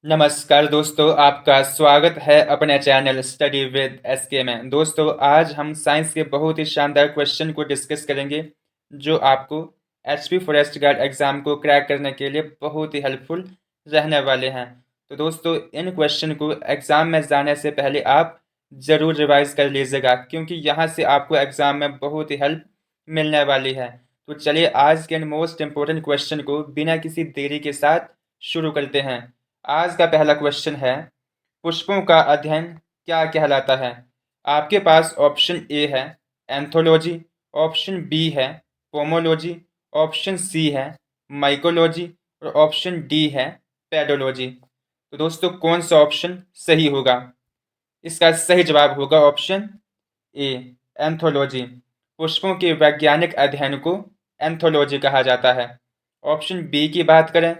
नमस्कार दोस्तों, आपका स्वागत है अपने चैनल स्टडी विद एसके में। दोस्तों, आज हम साइंस के बहुत ही शानदार क्वेश्चन को डिस्कस करेंगे जो आपको एचपी फॉरेस्ट गार्ड एग्ज़ाम को क्रैक करने के लिए बहुत ही हेल्पफुल रहने वाले हैं। तो दोस्तों, इन क्वेश्चन को एग्ज़ाम में जाने से पहले आप ज़रूर रिवाइज कर लीजिएगा, क्योंकि यहाँ से आपको एग्ज़ाम में बहुत ही हेल्प मिलने वाली है। तो चलिए आज के इन मोस्ट इम्पोर्टेंट क्वेश्चन को बिना किसी देरी के साथ शुरू करते हैं। आज का पहला क्वेश्चन है, पुष्पों का अध्ययन क्या कहलाता है? आपके पास ऑप्शन ए है एंथोलॉजी, ऑप्शन बी है पोमोलॉजी, ऑप्शन सी है माइकोलॉजी और ऑप्शन डी है पेडोलॉजी। तो दोस्तों, कौन सा ऑप्शन सही होगा? इसका सही जवाब होगा ऑप्शन ए एंथोलॉजी। पुष्पों के वैज्ञानिक अध्ययन को एंथोलॉजी कहा जाता है। ऑप्शन बी की बात करें,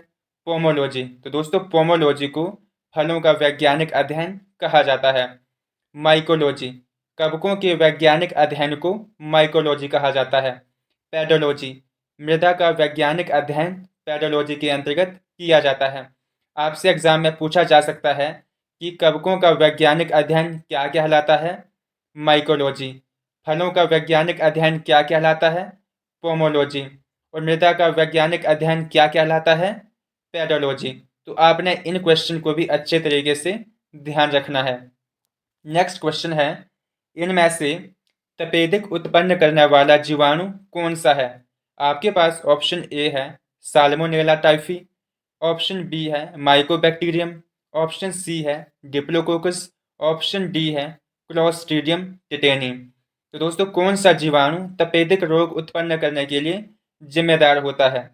पोमोलॉजी, तो दोस्तों पोमोलॉजी को फलों का वैज्ञानिक अध्ययन कहा जाता है। माइकोलॉजी, कवकों के वैज्ञानिक अध्ययन को माइकोलॉजी कहा जाता है। पेडोलॉजी, मृदा का वैज्ञानिक अध्ययन पेडोलॉजी के अंतर्गत किया जाता है। आपसे एग्जाम में पूछा जा सकता है कि कवकों का वैज्ञानिक अध्ययन क्या कहलाता है? माइकोलॉजी। फलों का वैज्ञानिक अध्ययन क्या कहलाता है? पोमोलॉजी। और मृदा का वैज्ञानिक अध्ययन क्या कहलाता है? पेडोलॉजी। तो आपने इन क्वेश्चन को भी अच्छे तरीके से ध्यान रखना है। नेक्स्ट क्वेश्चन है, इनमें से तपेदिक उत्पन्न करने वाला जीवाणु कौन सा है? आपके पास ऑप्शन ए है साल्मोनेला टाइफी, ऑप्शन बी है माइकोबैक्टीरियम, ऑप्शन सी है डिप्लोकोकस, ऑप्शन डी है क्लोस्ट्रीडियम टिटेनी। तो दोस्तों, कौन सा जीवाणु तपेदिक रोग उत्पन्न करने के लिए जिम्मेदार होता है?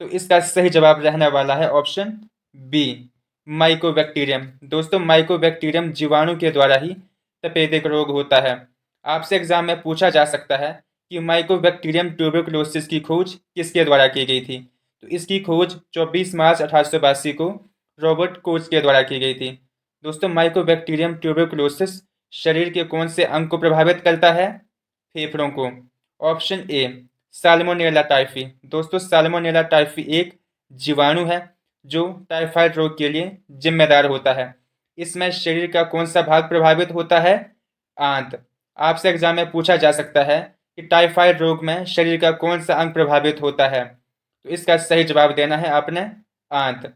तो इसका सही जवाब रहने वाला है ऑप्शन बी माइकोबैक्टीरियम। दोस्तों, माइकोबैक्टीरियम जीवाणु के द्वारा ही तपेदिक रोग होता है। आपसे एग्जाम में पूछा जा सकता है कि माइकोबैक्टीरियम ट्यूबरकुलोसिस की खोज किसके द्वारा की गई थी? तो इसकी खोज 24 मार्च 1882 को रॉबर्ट कोच के द्वारा की गई थी। दोस्तों, माइकोबैक्टीरियम ट्यूबरकुलोसिस शरीर के कौन से अंग को प्रभावित करता है? फेफड़ों को। Option A salmonella typhi. दोस्तों, साल्मोनेला टाइफी एक जीवाणु है जो टाइफाइड रोग के लिए जिम्मेदार होता है। इसमें शरीर का कौन सा भाग प्रभावित होता है? आंत। आपसे एग्जाम में पूछा जा सकता है कि टाइफाइड रोग में शरीर का कौन सा अंग प्रभावित होता है? तो इसका सही जवाब देना है आपने आंत।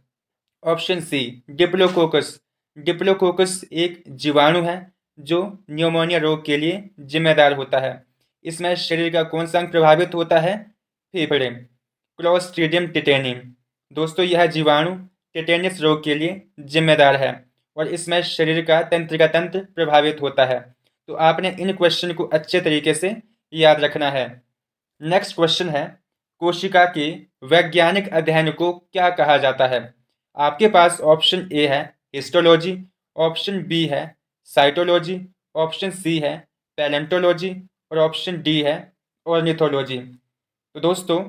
Option C diplococcus. डिप्लोकोकस एक जीवाणु है जो न्यूमोनिया रोग के लिए जिम्मेदार होता है। इसमें शरीर का कौन सा अंग प्रभावित होता है? फेफड़े। Clostridium tetani. दोस्तों, यह जीवाणु टिटेनियस रोग के लिए जिम्मेदार है और इसमें शरीर का तंत्रिका तंत्र प्रभावित होता है। तो आपने इन क्वेश्चन को अच्छे तरीके से याद रखना है। नेक्स्ट क्वेश्चन है, कोशिका के वैज्ञानिक अध्ययन को क्या कहा जाता है? आपके पास ऑप्शन ए है हिस्टोलॉजी, ऑप्शन बी है साइटोलॉजी, ऑप्शन सी है पैलेंटोलॉजी और ऑप्शन डी है ऑर्निथोलॉजी। तो दोस्तों,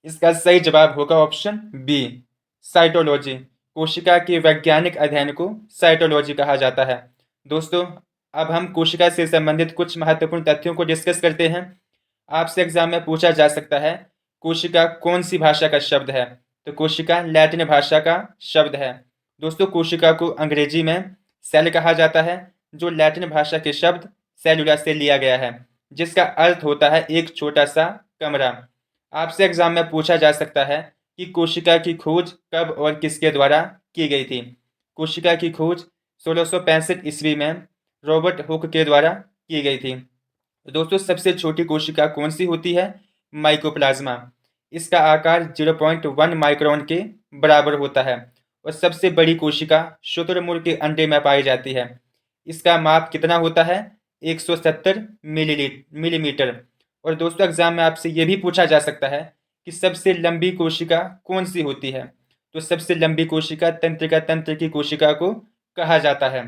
इसका सही जवाब होगा ऑप्शन बी साइटोलॉजी। कोशिका के वैज्ञानिक अध्ययन को साइटोलॉजी कहा जाता है। दोस्तों, अब हम कोशिका से संबंधित कुछ महत्वपूर्ण तथ्यों को डिस्कस करते हैं। आपसे एग्जाम में पूछा जा सकता है कोशिका कौन सी भाषा का शब्द है? तो कोशिका लैटिन भाषा का शब्द है। दोस्तों, कोशिका को अंग्रेजी में सेल कहा जाता है, जो लैटिन भाषा के शब्द सेलुला से लिया गया है, जिसका अर्थ होता है एक छोटा सा कमरा। आपसे एग्जाम में पूछा जा सकता है कि कोशिका की खोज कब और किसके द्वारा की गई थी? कोशिका की खोज 1665 ईस्वी में रॉबर्ट हुक के द्वारा की गई थी। दोस्तों, सबसे छोटी कोशिका कौन सी होती है? माइकोप्लाज्मा। इसका आकार 0.1 माइक्रोन के बराबर होता है और सबसे बड़ी कोशिका शुतुरमुर्ग के अंडे में पाई जाती है। इसका माप कितना होता है? 170 मिलीमीटर। और दोस्तों, एग्जाम में आपसे ये भी पूछा जा सकता है कि सबसे लंबी कोशिका कौन सी होती है? तो सबसे लंबी कोशिका तंत्रिका तंत्र की कोशिका को कहा जाता है।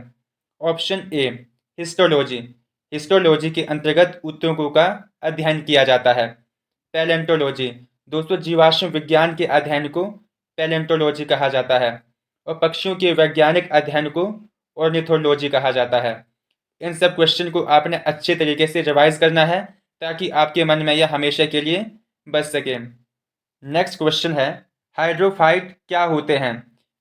Option A histology. हिस्टोलॉजी के अंतर्गत ऊतकों का अध्ययन किया जाता है। पैलेंटोलॉजी। दोस्तों, जीवाश्म विज्ञान के अध्ययन को पैलेंटोलॉजी कहा जाता है और पक्षियों के वैज्ञानिक अध्ययन को ऑर्निथोलॉजी कहा जाता है। इन सब क्वेश्चन को आपने अच्छे तरीके से रिवाइज करना है ताकि आपके मन में यह हमेशा के लिए बच सके। नेक्स्ट क्वेश्चन है, हाइड्रोफाइट क्या होते हैं?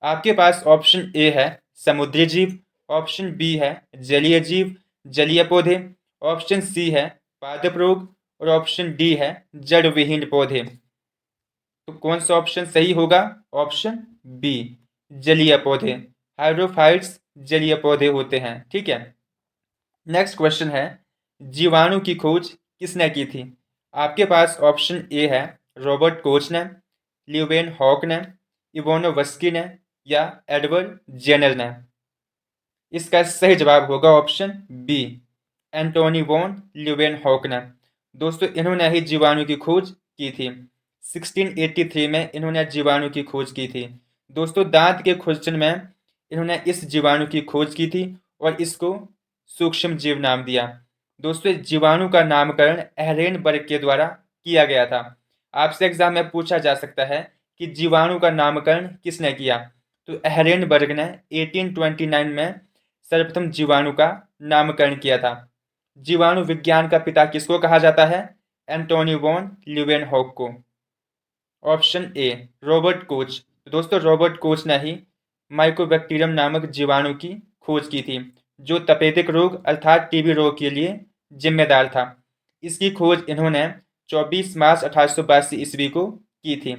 आपके पास ऑप्शन ए है समुद्री जीव, ऑप्शन बी है जलीय जीव, जलीय पौधे, ऑप्शन सी है पादप रोग और ऑप्शन डी है जड़ विहीन पौधे। तो कौन सा ऑप्शन सही होगा? ऑप्शन बी, जलीय पौधे। हाइड्रोफाइट्स जलीय पौधे होते हैं। ठीक है। नेक्स्ट क्वेश्चन है, जीवाणु की खोज किसने की थी? आपके पास ऑप्शन ए है रॉबर्ट कोच ने, ल्यूवेन हॉक ने, इवानोवस्की ने या एडवर्ड जेनर ने। इसका सही जवाब होगा option B, Antonie van Leeuwenhoek ने। दोस्तों इन्होंने ही जीवाणु की खोज की थी। 1683 में इन्होंने जीवाणु की खोज की थी। दोस्तों दांत के खुरचन में इन्होंने इस जीवाणु की खोज की थी और इसको सूक्ष्म जीव नाम दिया। दोस्तों जीवाणु का नामकरण एहरेनबर्ग के द्वारा किया गया था। आपसे एग्जाम में पूछा जा सकता है कि जीवाणु का नामकरण किसने किया? तो एहरेनबर्ग ने 1829 में सर्वप्रथम जीवाणु का नामकरण किया था। जीवाणु विज्ञान का पिता किसको कहा जाता है? एंटोनी वॉन ल्यूवेनहॉक को। Option A Robert Koch. तो दोस्तों रॉबर्ट कोच ने ही माइकोबैक्टीरियम नामक जीवाणु की खोज की थी, जो तपेदिक रोग अर्थात टीबी रोग के लिए जिम्मेदार था। इसकी खोज इन्होंने 24 मार्च 1882 ईस्वी को की थी।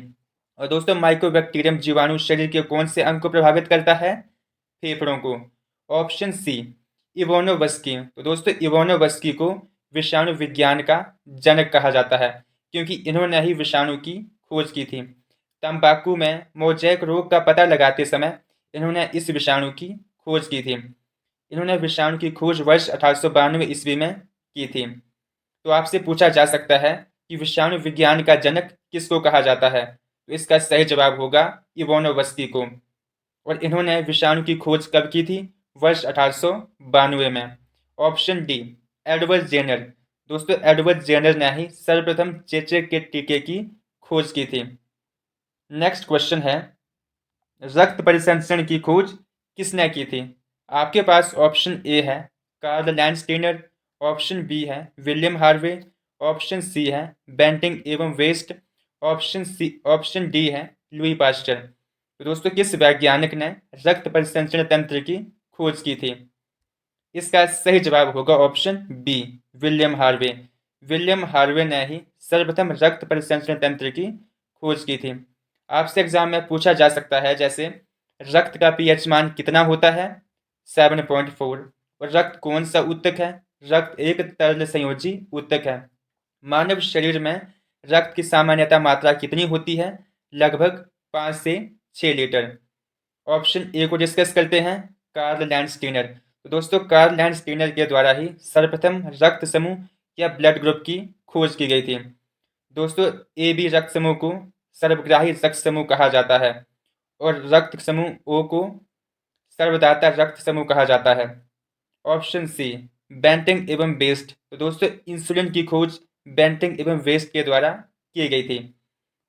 और दोस्तों माइकोबैक्टीरियम जीवाणु शरीर के कौन से अंग को प्रभावित करता है? फेफड़ों को। Option C Ivanovsky. तो दोस्तों इवानोवस्की को विषाणु विज्ञान का जनक कहा जाता है, क्योंकि इन्होंने ही विषाणु की खोज की थी। तंबाकू में मोज़ेक रोग का पता लगाते समय इन्होंने इस विषाणु की खोज की थी। इन्होंने विषाणु की खोज वर्ष 1892 ईस्वी में की थी। तो आपसे पूछा जा सकता है कि विषाणु विज्ञान का जनक किसको कहा जाता है? तो इसका सही जवाब होगा इवानोवस्की को। और इन्होंने विषाणु की खोज कब की थी? वर्ष 1892 में। Option D Edward Jenner. दोस्तों एडवर्ड जेनर ने ही सर्वप्रथम चेचक के टीके की खोज की थी। नेक्स्ट क्वेश्चन है, रक्त परिसंचरण की खोज किसने की थी? आपके पास ऑप्शन ए है कार्ल लैंडस्टीनर, ऑप्शन बी है विलियम हार्वे, ऑप्शन सी है बेंटिंग एवं वेस्ट, ऑप्शन डी है लुई पास्चर। तो दोस्तों किस वैज्ञानिक ने रक्त परिसंचरण तंत्र की खोज की थी? इसका सही जवाब होगा option B, William Harvey. William Harvey ने ही सर्वप्रथम रक्त परिसंचरण तंत्र की खोज की थी। आपसे एग्जाम में पूछा जा सकता है जैसे रक्त का पीएच मान कितना होता है? 7.4। और रक्त कौन सा ऊतक है? रक्त एक तरल संयोजी ऊतक है। मानव शरीर में रक्त की सामान्यतः मात्रा कितनी होती है? लगभग 5 से 6 लीटर। ऑप्शन ए को डिस्कस करते हैं, कार्ल लैंडस्टीनर। तो दोस्तों कार्ल लैंडस्टीनर के द्वारा ही सर्वप्रथम रक्त समूह या ब्लड ग्रुप की खोज की गई थी। दोस्तों ए बी रक्त समूह को सर्वग्राही रक्त समूह कहा जाता है और रक्त समूह ओ को सर्वदाता रक्त समूह कहा जाता है। ऑप्शन सी बेंटिंग एवं वेस्ट। तो दोस्तों इंसुलिन की खोज बेंटिंग एवं वेस्ट के द्वारा की गई थी।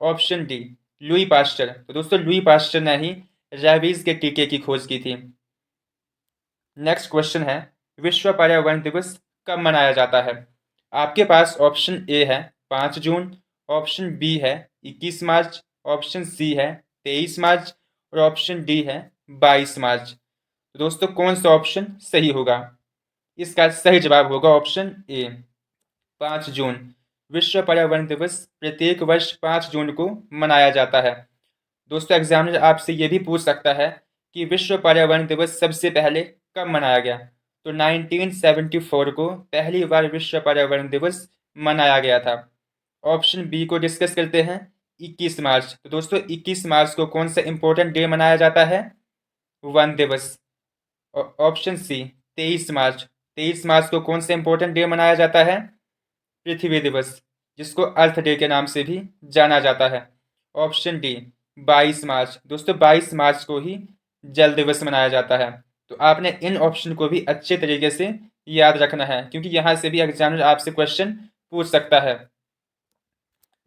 Option D Louis Pasteur. तो दोस्तों लुई पास्चर ने ही रेबीज के टीके की खोज की थी। नेक्स्ट क्वेश्चन है, विश्व पर्यावरण दिवस कब मनाया जाता है? आपके पास ऑप्शन ए है 5 जून, ऑप्शन बी है 21 मार्च, ऑप्शन सी है 23 मार्च और ऑप्शन डी है 22 मार्च। तो दोस्तों कौन सा ऑप्शन सही होगा? इसका सही जवाब होगा ऑप्शन ए, 5 जून। विश्व पर्यावरण दिवस प्रत्येक वर्ष 5 जून को मनाया जाता है। दोस्तों एग्जामिनर आपसे ये भी पूछ सकता है कि विश्व पर्यावरण दिवस सबसे पहले कब मनाया गया? तो 1974 को पहली बार विश्व पर्यावरण दिवस मनाया गया था। ऑप्शन बी को डिस्कस करते हैं, 21 मार्च। तो दोस्तों 21 मार्च को कौन सा इंपॉर्टेंट डे मनाया जाता है? वन दिवस। ऑप्शन सी 23 मार्च। 23 मार्च को कौन सा इंपॉर्टेंट डे मनाया जाता है? पृथ्वी दिवस, जिसको अर्थ डे के नाम से भी जाना जाता है। ऑप्शन डी 22 मार्च। दोस्तों 22 मार्च को ही जल दिवस मनाया जाता है। तो आपने इन ऑप्शन को भी अच्छे तरीके से याद रखना है, क्योंकि यहाँ से भी एग्जामिनर आपसे क्वेश्चन पूछ सकता है।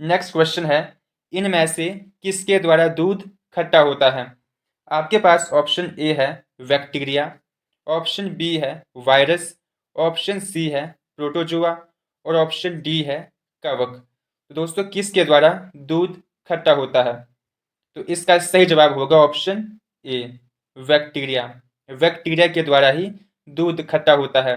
नेक्स्ट क्वेश्चन है, इनमें से किसके द्वारा दूध खट्टा होता है? आपके पास ऑप्शन ए है बैक्टीरिया, ऑप्शन बी है वायरस, ऑप्शन सी है प्रोटोजोआ और ऑप्शन डी है कवक। तो दोस्तों किसके द्वारा दूध खट्टा होता है? तो इसका सही जवाब होगा ऑप्शन ए बैक्टीरिया। बैक्टीरिया के द्वारा ही दूध खट्टा होता है।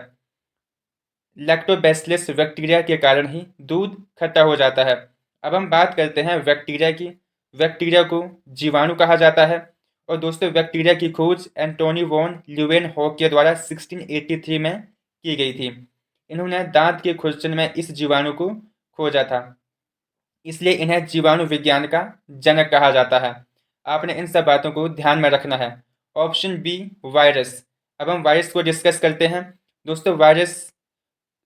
लैक्टोबैसिलस बैक्टीरिया के कारण ही दूध खट्टा हो जाता है। अब हम बात करते हैं बैक्टीरिया की। बैक्टीरिया को जीवाणु कहा जाता है। और दोस्तों बैक्टीरिया की खोज एंटोनी वॉन ल्यूवेनहॉक के द्वारा 1683 में की गई थी। इन्होंने दांत के खुरचन में इस जीवाणु को खोजा था, इसलिए इन्हें जीवाणु विज्ञान का जनक कहा जाता है। आपने इन सब बातों को ध्यान में रखना है। Option B virus. अब हम वायरस को डिस्कस करते हैं। दोस्तों वायरस,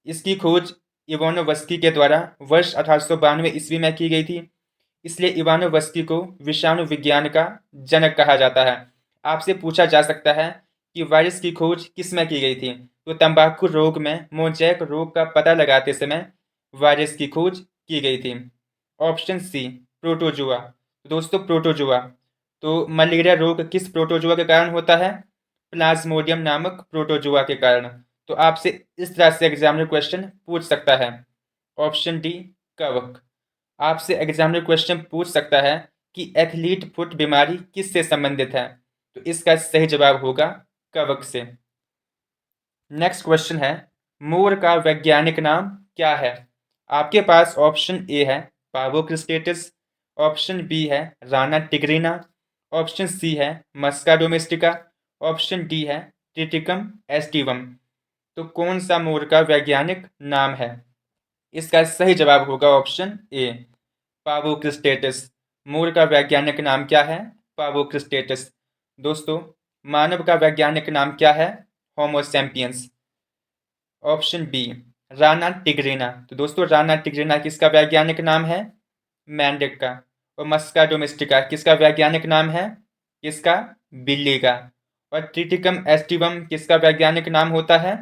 इसकी खोज इवानोवस्की के द्वारा वर्ष 1892 ईस्वी में की गई थी, इसलिए इवानोवस्की को विषाणु विज्ञान का जनक कहा जाता है। आपसे पूछा जा सकता है कि वायरस की खोज किस में की गई थी, तो तंबाकू रोग में मोजैक रोग का पता लगाते समय वायरस की खोज की गई थी। Option C protozoa. दोस्तों प्रोटोजुआ, तो मलेरिया रोग किस प्रोटोजुआ के कारण होता है? प्लाज्मोडियम नामक प्रोटोजुआ के कारण। तो आपसे इस तरह से एग्जामिनर क्वेश्चन पूछ सकता है। ऑप्शन डी कवक। आपसे एग्जामिनर क्वेश्चन पूछ सकता है कि एथलीट फुट बीमारी किससे संबंधित है? तो इसका सही जवाब होगा कवक से। नेक्स्ट क्वेश्चन है, मोर का वैज्ञानिक नाम क्या है? आपके पास ऑप्शन ए है पावोक्रिस्टेटिस, ऑप्शन बी है राना टिग्रिना, ऑप्शन सी है मस्का डोमेस्टिका, ऑप्शन डी है ट्रिटिकम एस्टिवम। तो कौन सा मोर का वैज्ञानिक नाम है? इसका सही जवाब होगा ऑप्शन ए पावोक्रिस्टेटिस। मोर का वैज्ञानिक नाम क्या है? पावोक्रिस्टेटिस। दोस्तों मानव का वैज्ञानिक नाम क्या है? Homo sapiens. Option B Rana tigrina. तो दोस्तों राना टिग्रिना किसका वैज्ञानिक नाम है? मैंडेक का। और मस्का डोमेस्टिका किसका वैज्ञानिक नाम है? किसका? बिल्ली का। और ट्रिटिकम एस्टिवम किसका वैज्ञानिक नाम होता है?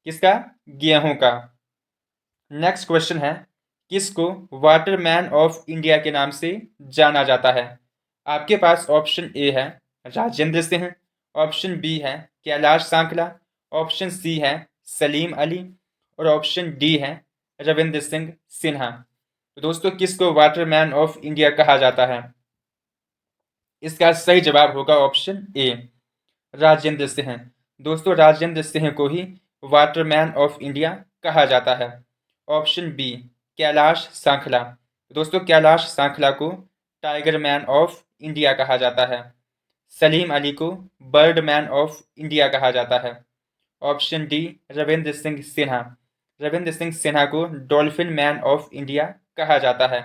किसका? गेहूं का। नेक्स्ट क्वेश्चन है, किसको वाटरमैन ऑफ इंडिया के नाम से जाना जाता है? आपके पास ऑप्शन ए है राजेंद्र सिंह, ऑप्शन बी है कैलाश सांकला, ऑप्शन सी है सलीम अली, और ऑप्शन डी है रविंद्र सिंह सिन्हा। तो दोस्तों किसको वाटरमैन ऑफ इंडिया कहा जाता है? इसका सही जवाब होगा ऑप्शन ए राजेंद्र सिंह। दोस्तों राजेंद्र सिंह को ही वाटरमैन ऑफ इंडिया कहा जाता है। Option B Kailash Sankhla. दोस्तों कैलाश सांखला को टाइगर मैन ऑफ इंडिया कहा जाता है। सलीम अली को बर्ड मैन ऑफ इंडिया कहा जाता है। Option D Ravindra Singh Sinha. रविंद्र सिंह सिन्हा को डॉल्फिन मैन ऑफ इंडिया कहा जाता है।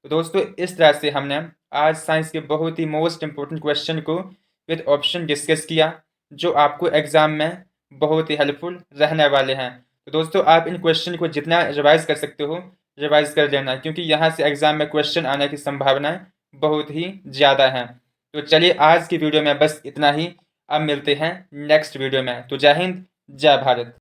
तो दोस्तों इस तरह से हमने आज साइंस के बहुत ही मोस्ट इंपोर्टेंट क्वेश्चन को विद ऑप्शन डिस्कस किया, जो आपको एग्जाम में बहुत ही हेल्पफुल रहने वाले हैं। तो दोस्तों आप इन क्वेश्चन को जितना रिवाइज कर सकते हो रिवाइज कर लेना, क्योंकि यहाँ से एग्जाम में क्वेश्चन आने की संभावनाएं बहुत ही ज़्यादा हैं। तो चलिए आज की वीडियो में बस इतना ही। अब मिलते हैं नेक्स्ट वीडियो में। तो जय हिंद, जय भारत।